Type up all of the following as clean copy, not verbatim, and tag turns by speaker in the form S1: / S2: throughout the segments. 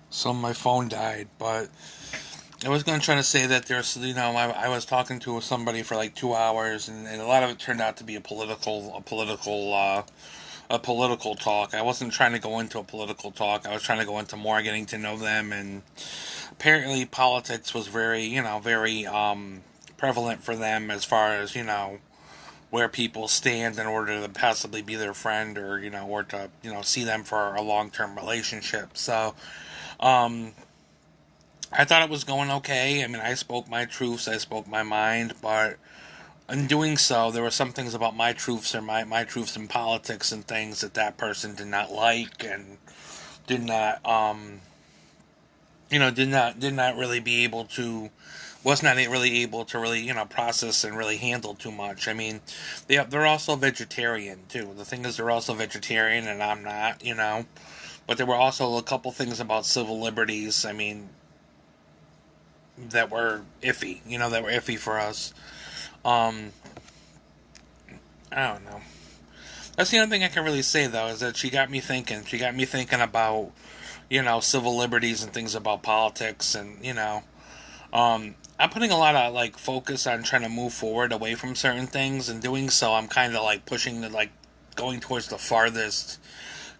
S1: So my phone died, but I was going to try to say that I was talking to somebody for like 2 hours, and a lot of it turned out to be a political talk. I wasn't trying to go into a political talk. I was trying to go into more getting to know them, and apparently politics was very prevalent for them as far as where people stand in order to possibly be their friend or or to see them for a long term relationship. So um, I thought it was going okay. I mean, I spoke my truths, I spoke my mind, but in doing so, there were some things about my truths or my truths in politics and things that that person did not like and did not did not really be able to was not really able to really process and really handle too much. I mean, they're also vegetarian too. The thing is, they're also vegetarian, and I'm not. But there were also a couple things about civil liberties. I mean, that were iffy. That were iffy for us. Um, I don't know. That's the only thing I can really say though is that she got me thinking. She got me thinking about civil liberties and things about politics and I'm putting a lot of like focus on trying to move forward away from certain things, and doing so, I'm kind of like pushing the like going towards the farthest,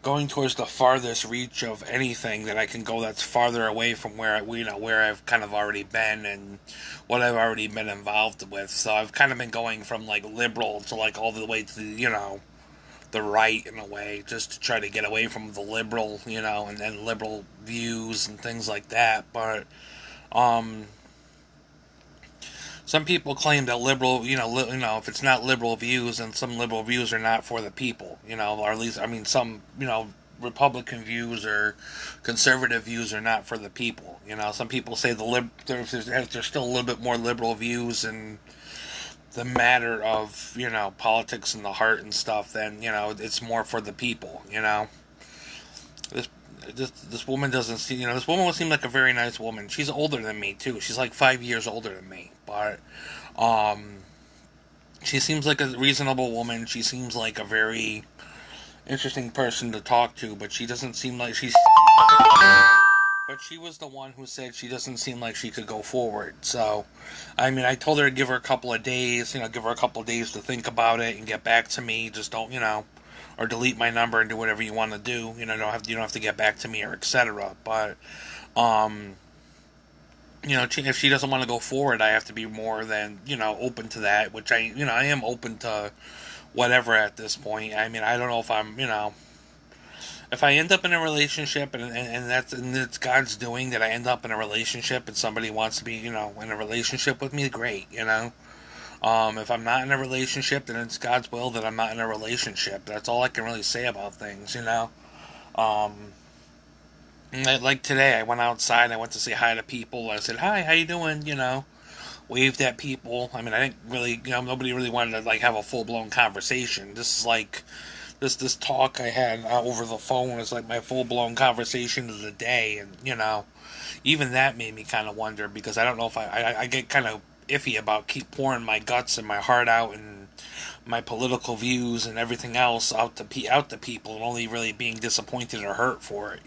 S1: going towards the farthest reach of anything that I can go that's farther away from where where I've kind of already been and what I've already been involved with. So I've kind of been going from like liberal to like all the way to the right in a way, just to try to get away from the liberal, and then liberal views and things like that. But um, some people claim that liberal, if it's not liberal views, then some liberal views are not for the people, or at least, I mean, some, Republican views or conservative views are not for the people. Some people say there's still a little bit more liberal views and the matter of politics and the heart and stuff. Then it's more for the people. This this woman doesn't seem this woman would seem like a very nice woman. She's older than me too. She's like 5 years older than me, but um, she seems like a reasonable woman. She seems like a very interesting person to talk to, but she doesn't seem like she's. But she was the one who said she doesn't seem like she could go forward. So, I mean, I told her to give her a couple of days, give her a couple of days to think about it and get back to me. Just don't, or delete my number and do whatever you want to do. You don't have to get back to me or etc. But, um, if she doesn't want to go forward, I have to be more than open to that. Which I am open to whatever at this point. I mean, I don't know if I'm, if I end up in a relationship and it's God's doing that I end up in a relationship and somebody wants to be in a relationship with me, great. If I'm not in a relationship, then it's God's will that I'm not in a relationship. That's all I can really say about things. Um, like today, I went outside. I went to say hi to people. I said, "Hi, how you doing?" Waved at people. I mean, I didn't really, nobody really wanted to like have a full blown conversation. This is like this talk I had over the phone is like my full blown conversation of the day, and even that made me kind of wonder because I don't know if I get kind of iffy about keep pouring my guts and my heart out and my political views and everything else out to people and only really being disappointed or hurt for it.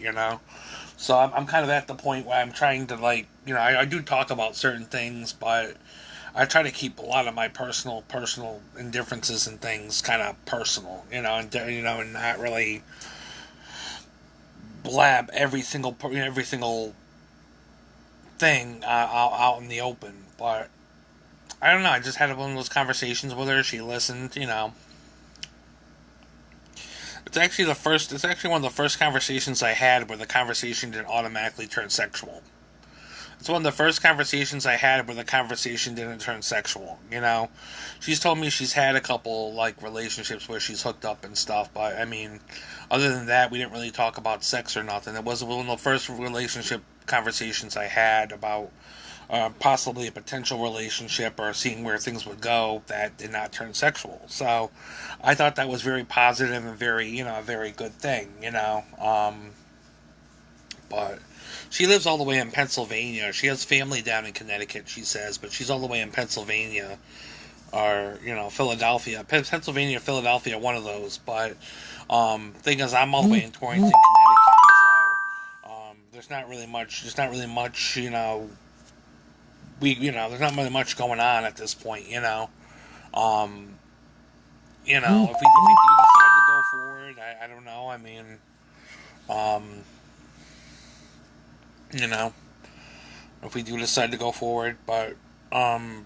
S1: So I'm kind of at the point where I'm trying to like I do talk about certain things, but I try to keep a lot of my personal indifferences and things kind of personal, and not really blab every single thing out in the open. But I don't know. I just had one of those conversations with her. She listened. It's actually the first. It's actually one of the first conversations I had where the conversation didn't automatically turn sexual. It's one of the first conversations I had where the conversation didn't turn sexual. She's told me she's had a couple like relationships where she's hooked up and stuff, but I mean, other than that, we didn't really talk about sex or nothing. It was one of the first relationship conversations I had about possibly a potential relationship or seeing where things would go that did not turn sexual. So, I thought that was very positive and very a very good thing. But she lives all the way in Pennsylvania. She has family down in Connecticut, she says, but she's all the way in Pennsylvania or Philadelphia, Pennsylvania, Philadelphia, one of those. But thing is, I'm all the way in Torrington, Connecticut. So there's not really much. There's not really much. There's not really much going on at this point. Um, if we do decide to go forward, I don't know. I mean, um, you know, if we do decide to go forward, but and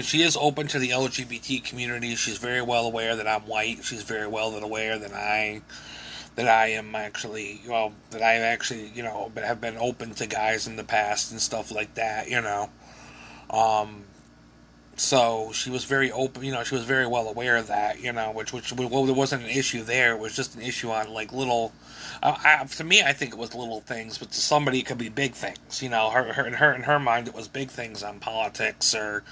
S1: she is open to the LGBT community. She's very well aware that I'm white. She's very well aware that I am actually, that I actually, have been open to guys in the past and stuff like that. Um, so she was very open, she was very well aware of that, which well, there wasn't an issue there. It was just an issue on like little, to me, I think it was little things, but to somebody it could be big things. In her mind, it was big things on politics or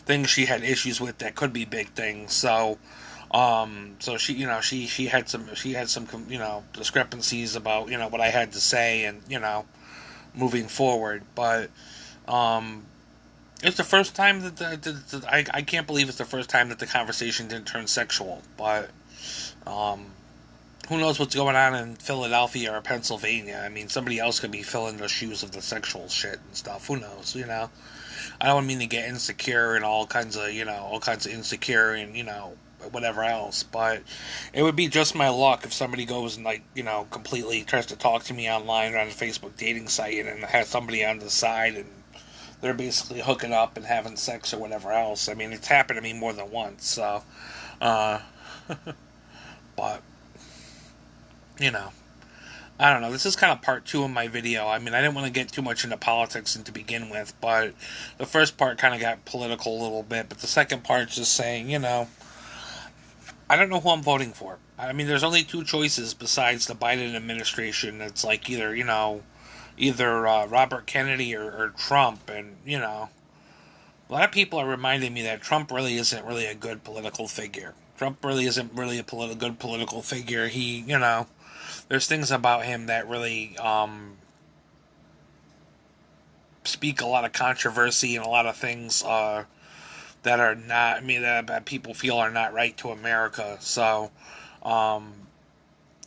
S1: things she had issues with that could be big things. So she had some discrepancies about what I had to say and moving forward, but it's the first time that I can't believe it's the first time that the conversation didn't turn sexual, but um, who knows what's going on in Philadelphia or Pennsylvania? I mean, somebody else could be filling the shoes of the sexual shit and stuff. Who knows? I don't mean to get insecure and all kinds of insecure and whatever else, but it would be just my luck if somebody goes and completely tries to talk to me online or on a Facebook dating site and has somebody on the side and they're basically hooking up and having sex or whatever else. I mean, it's happened to me more than once, so uh but I don't know. This is kind of part two of my video. I mean, I didn't want to get too much into politics to begin with, but the first part kind of got political a little bit, but the second part's just saying, I don't know who I'm voting for. I mean, there's only two choices besides the Biden administration. It's like either Robert Kennedy or Trump, and a lot of people are reminding me that Trump really isn't really a good political figure. Trump really isn't really a good political figure. He, there's things about him that really speak a lot of controversy and a lot of things that are not, I mean, that people feel are not right to America. So,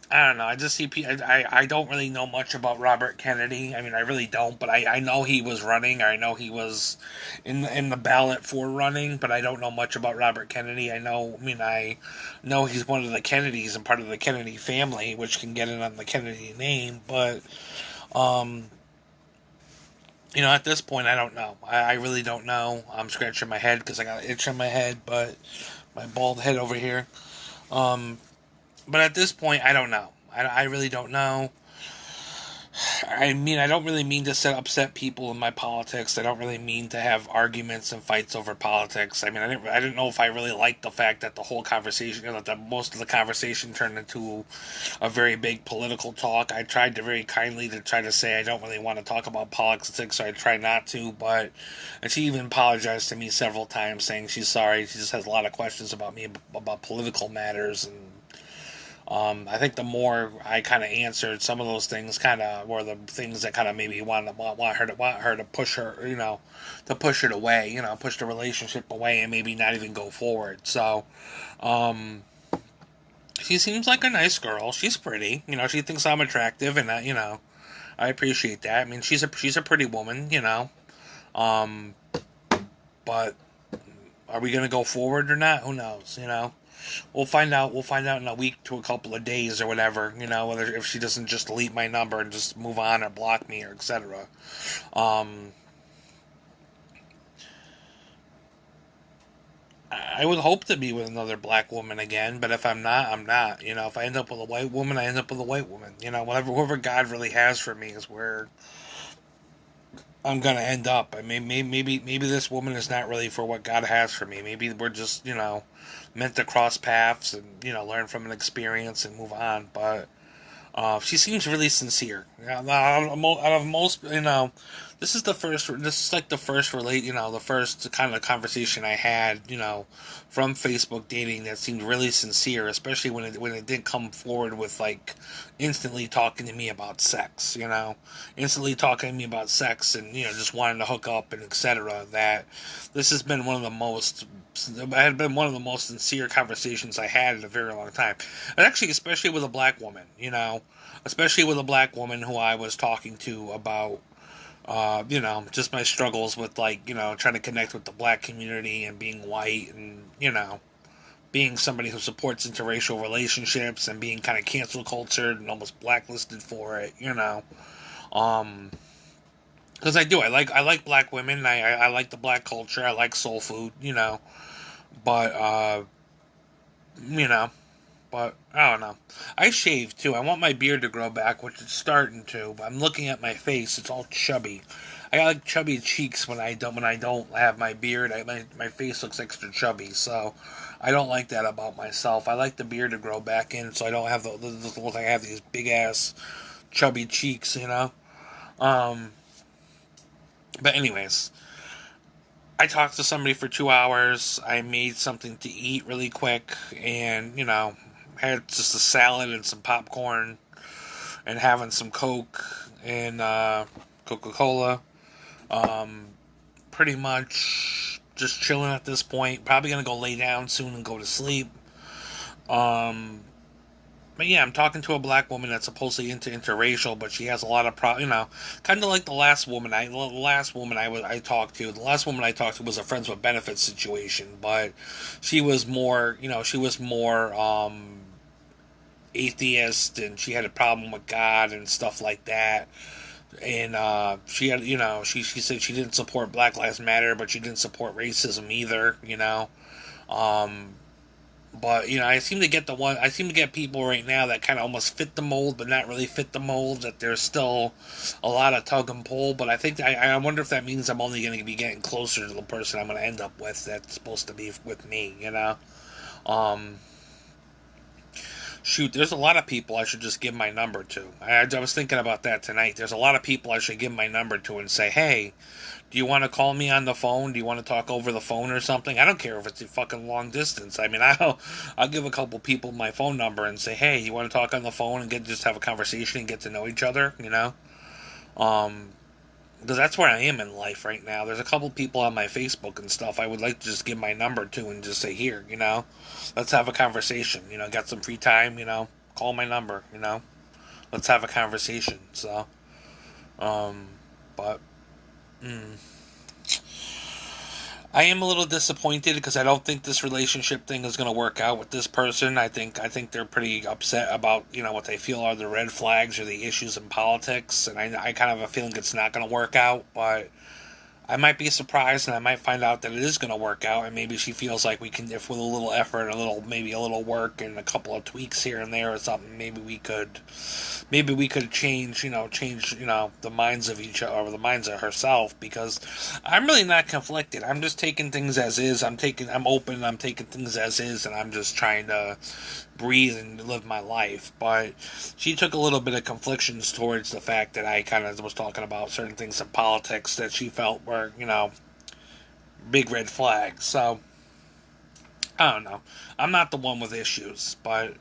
S1: I don't know. I just see. I don't really know much about Robert Kennedy. I mean, I really don't. But I know he was running. I know he was in the ballot for running. But I don't know much about Robert Kennedy. I know he's one of the Kennedys and part of the Kennedy family, which can get in on the Kennedy name. But at this point, I don't know. I really don't know. I'm scratching my head because I got an itch on my head, but my bald head over here. But at this point, I don't know. I really don't know. I mean, I don't really mean to upset people in my politics. I don't really mean to have arguments and fights over politics. I mean, I didn't know if I really liked the fact that the whole conversation, that most of the conversation turned into a very big political talk. I tried to very kindly to try to say I don't really want to talk about politics, so I try not to. And she even apologized to me several times, saying she's sorry. She just has a lot of questions about me about political matters and. I think the more I kind of answered, some of those things kind of were the things that kind of maybe want her to push her, to push it away, push the relationship away and maybe not even go forward. So, she seems like a nice girl. She's pretty, she thinks I'm attractive, and I appreciate that. I mean, she's a pretty woman, but are we gonna go forward or not? Who knows, We'll find out in a week to a couple of days or whatever, whether if she doesn't just delete my number and just move on or block me or etc. I would hope to be with another black woman again, but if I'm not, I'm not. If I end up with a white woman, I end up with a white woman. Whoever God really has for me is where I'm gonna end up. I mean, maybe this woman is not really for what God has for me. Maybe we're just meant to cross paths and learn from an experience and move on. But she seems really sincere. Out of most, this is the first. This is like the first the first kind of conversation I had, from Facebook dating that seemed really sincere, especially when it didn't come forward with like instantly talking to me about sex, instantly talking to me about sex and just wanting to hook up and etc. That this has been one of the most had been one of the most sincere conversations I had in a very long time. And actually, especially with a black woman, especially with a black woman who I was talking to about, just my struggles with, like, trying to connect with the black community and being white and, being somebody who supports interracial relationships and being kind of cancel cultured and almost blacklisted for it, because I like black women. I like the black culture. I like soul food, but you know, but I don't know. I shave too. I want my beard to grow back, which it's starting to. But I'm looking at my face; it's all chubby. I got like chubby cheeks when I don't have my beard. My face looks extra chubby, so I don't like that about myself. I like the beard to grow back in, so I don't have I have these big ass chubby cheeks. But anyways, I talked to somebody for 2 hours. I made something to eat really quick, and had just a salad and some popcorn, and having some Coke and Coca-Cola. Pretty much just chilling at this point. Probably gonna go lay down soon and go to sleep. But yeah, I'm talking to a black woman that's supposedly interracial, but she has a lot of kind of like the last woman I talked to. The last woman I talked to was a friends with benefits situation, but she was more, atheist, and she had a problem with God and stuff like that. And she had, she said she didn't support Black Lives Matter, but she didn't support racism either. But I seem to get people right now that kind of almost fit the mold, but not really fit the mold. That there's still a lot of tug and pull. But I think I wonder if that means I'm only going to be getting closer to the person I'm going to end up with. That's supposed to be with me. Shoot, there's a lot of people I should just give my number to. I was thinking about that tonight. There's a lot of people I should give my number to and say, hey, do you want to call me on the phone? Do you want to talk over the phone or something? I don't care if it's a fucking long distance. I mean, I'll give a couple people my phone number and say, hey, you want to talk on the phone and just have a conversation and get to know each other, Because that's where I am in life right now. There's a couple people on my Facebook and stuff I would like to just give my number to and just say, here, let's have a conversation. Got some free time, call my number, let's have a conversation. So, but, I am a little disappointed because I don't think this relationship thing is going to work out with this person. I think they're pretty upset about, what they feel are the red flags or the issues in politics, and I kind of have a feeling it's not going to work out, but I might be surprised, and I might find out that it is going to work out, and maybe she feels like we can, if with a little effort, maybe a little work, and a couple of tweaks here and there or something, maybe we could change, the minds of each other, or the minds of herself, because I'm really not conflicted. I'm just taking things as is. I'm open. I'm taking things as is, and I'm just trying to breathe and live my life. But she took a little bit of conflictions towards the fact that I kind of was talking about certain things in politics that she felt were, big red flags. So, I don't know. I'm not the one with issues, but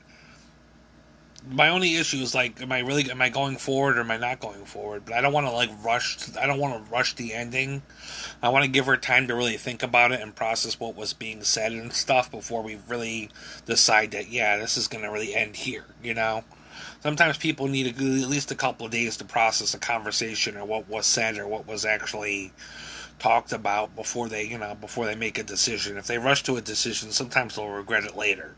S1: my only issue is, like, am I going forward or am I not going forward? But I don't want to, I don't want to rush the ending. I want to give her time to really think about it and process what was being said and stuff before we really decide that, yeah, this is going to really end here, Sometimes people need at least a couple of days to process a conversation or what was said or what was actually talked about before they make a decision. If they rush to a decision, sometimes they'll regret it later,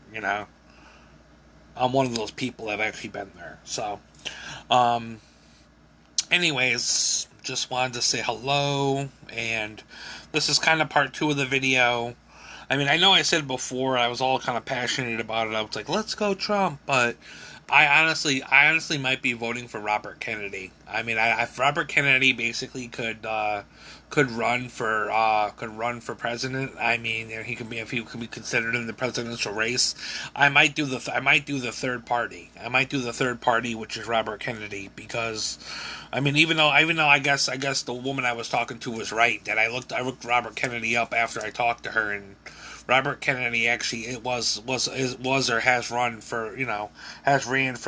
S1: I'm one of those people that have actually been there. So, anyways, just wanted to say hello, and this is kind of part 2 of the video. I mean, I know I said before I was all kind of passionate about it. I was like, let's go Trump, but I honestly might be voting for Robert Kennedy. I mean, if Robert Kennedy basically could run for president. I mean, if he could be considered in the presidential race, I might do the third party. I might do the third party, which is Robert Kennedy, because I mean, even though I guess the woman I was talking to was right, that I looked Robert Kennedy up after I talked to her, and Robert Kennedy actually was or has ran for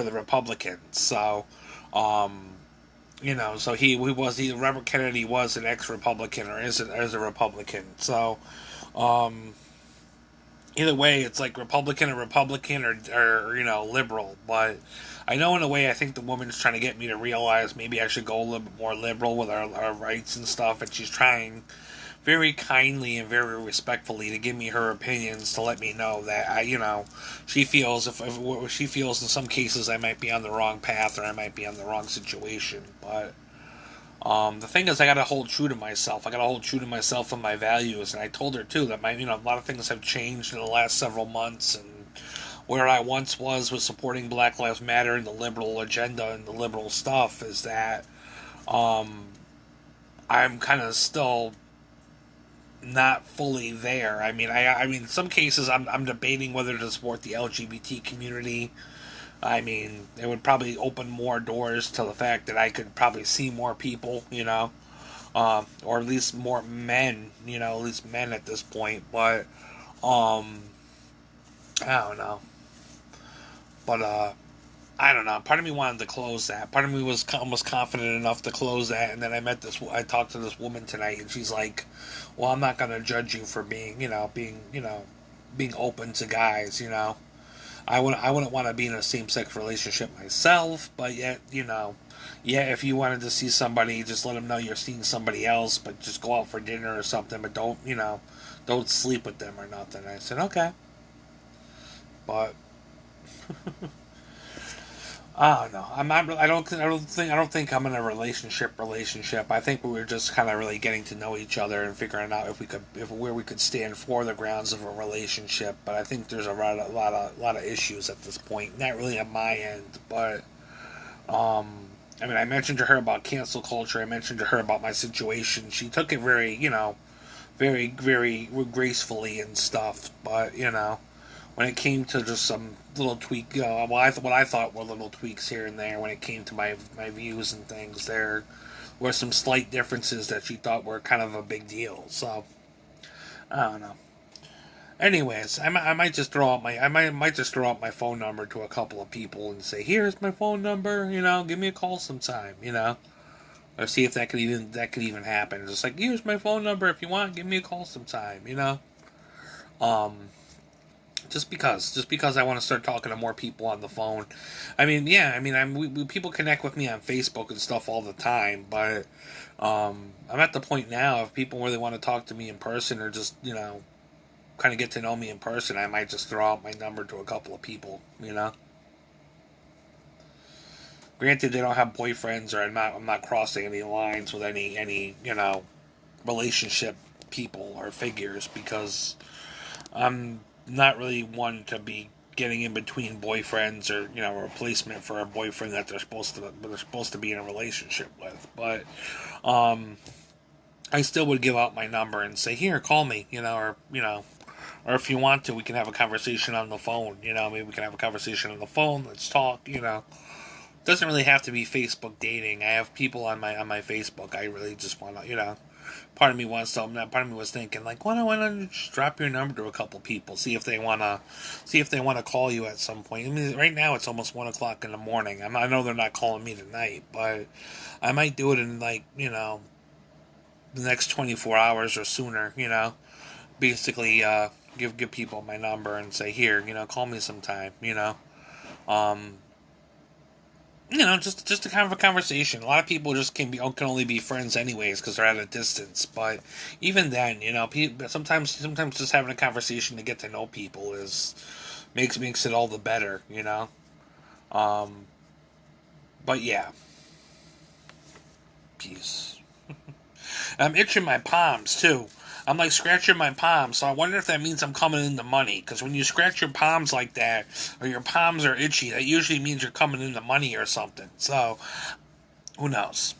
S1: the Republicans. So, so Robert Kennedy was an ex-Republican or is a Republican. So, either way, it's like Republican or Republican or liberal. But I know in a way, I think the woman's trying to get me to realize maybe I should go a little bit more liberal with our rights and stuff, and she's trying very kindly and very respectfully to give me her opinions to let me know that she feels if she feels in some cases I might be on the wrong path or I might be on the wrong situation. But the thing is, I gotta hold true to myself. I gotta hold true to myself and my values. And I told her too that a lot of things have changed in the last several months. And where I once was supporting Black Lives Matter and the liberal agenda and the liberal stuff, is that um, I'm kind of still not fully there. In some cases, I'm debating whether to support the LGBT community. It would probably open more doors to the fact that I could probably see more people, or at least more men, at least men at this point. But I don't know. But I don't know. Part of me wanted to close that. Part of me was almost confident enough to close that, and then I talked to this woman tonight, and she's like, "Well, I'm not gonna judge you for being open to guys, I wouldn't want to be in a same sex relationship myself, but yet, yeah, if you wanted to see somebody, just let them know you're seeing somebody else, but just go out for dinner or something, but don't sleep with them or nothing." I said, okay, but I don't know. I'm not. I don't think I'm in a relationship. I think we were just kind of really getting to know each other and figuring out if where we could stand for the grounds of a relationship. But I think there's a lot of issues at this point. Not really on my end, but I mentioned to her about cancel culture. I mentioned to her about my situation. She took it very, very, very gracefully and stuff. But when it came to just some little tweak, what I thought were little tweaks here and there, when it came to my views and things, there were some slight differences that she thought were kind of a big deal. So I don't know. Anyways, I might just throw out might just throw out my phone number to a couple of people and say, "Here's my phone number. Give me a call sometime. Or see if that could even happen. Just like, here's my phone number. If you want, give me a call sometime. Um, just because I want to start talking to more people on the phone. Yeah, people connect with me on Facebook and stuff all the time, but I'm at the point now, if people really want to talk to me in person or just kind of get to know me in person, I might just throw out my number to a couple of people. Granted, they don't have boyfriends, or I'm not crossing any lines with any relationship people or figures, because I'm not really one to be getting in between boyfriends or a replacement for a boyfriend that they're supposed to be in a relationship with. But I still would give out my number and say, here, call me, or if you want to, we can have a conversation on the phone. Maybe we can have a conversation on the phone. Let's talk. It doesn't really have to be Facebook dating. I have people on my Facebook. I really just want to. Part of me wants to. Part of me was thinking, like, why don't you just drop your number to a couple people, see if they wanna call you at some point. Right now it's almost 1 o'clock in the morning. I know they're not calling me tonight, but I might do it in the next 24 hours or sooner. Basically, give people my number and say, here, call me sometime. Um, just a kind of a conversation. A lot of people just can only be friends anyways because they're at a distance. But even then, sometimes just having a conversation to get to know people makes it all the better. Um, but yeah, peace. I'm itching my palms too. I'm like scratching my palms, so I wonder if that means I'm coming into money. Because when you scratch your palms like that, or your palms are itchy, that usually means you're coming into money or something. So, who knows?